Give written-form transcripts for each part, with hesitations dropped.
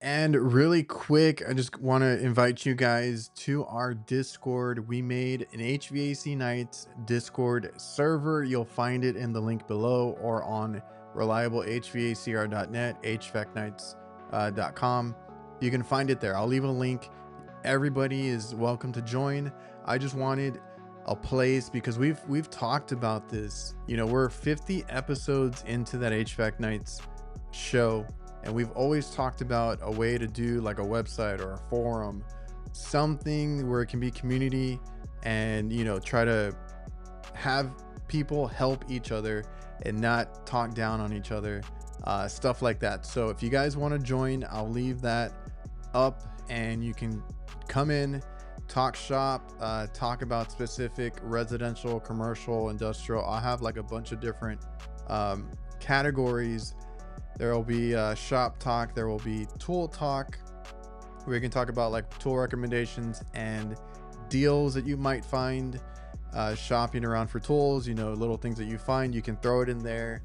And really quick, I just want to invite you guys to our Discord. We made an HVAC Nights Discord server. You'll find it in the link below or on reliablehvacr.net, hvacnights.com. You can find it there. I'll leave a link. Everybody is welcome to join. I just wanted a place because we've talked about this. You know, we're 50 episodes into that HVAC Nights show. And we've always talked about a way to do like a website or a forum, something where it can be community and, you know, try to have people help each other and not talk down on each other, stuff like that. So if you guys want to join, I'll leave that up and you can come in, talk shop, talk about specific residential, commercial, industrial. I'll have like a bunch of different categories. There will be shop talk, there will be tool talk, where you can talk about like tool recommendations and deals that you might find shopping around for tools. You know, little things that you find, you can throw it in there.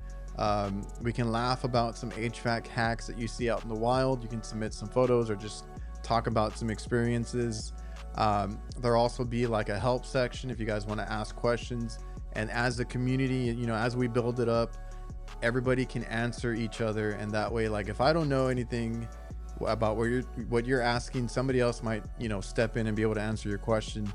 We can laugh about some HVAC hacks that you see out in the wild. You can submit some photos or just talk about some experiences. There'll also be like a help section if you guys want to ask questions. And as a community, you know, as we build it up, everybody can answer each other, and that way, like if I don't know anything about what you're asking, somebody else might, you know, step in and be able to answer your question.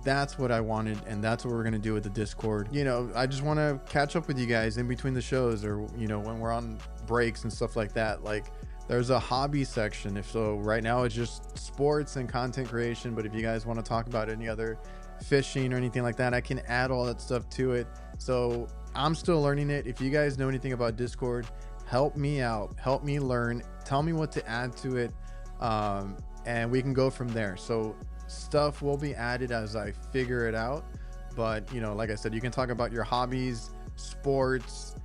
That's what I wanted, and that's what we're going to do with the Discord. You know, I just want to catch up with you guys in between the shows, or, you know, when we're on breaks and stuff like that. Like there's a hobby section. If so, right now it's just sports and content creation, but if you guys want to talk about any other fishing or anything like that, I can add all that stuff to it. So I'm still learning it. If you guys know anything about Discord, help me out, help me learn, tell me what to add to it, and we can go from there. So stuff will be added as I figure it out. But, you know, like I said, you can talk about your hobbies, sports,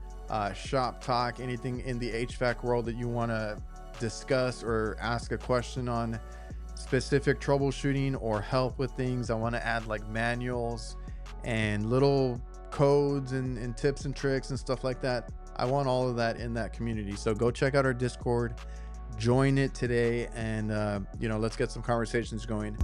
shop talk, anything in the HVAC world that you want to discuss or ask a question on, specific troubleshooting or help with things. I want to add like manuals and little codes and tips and tricks and stuff like that. I want all of that in that community. So go check out our Discord, join it today, and you know, let's get some conversations going.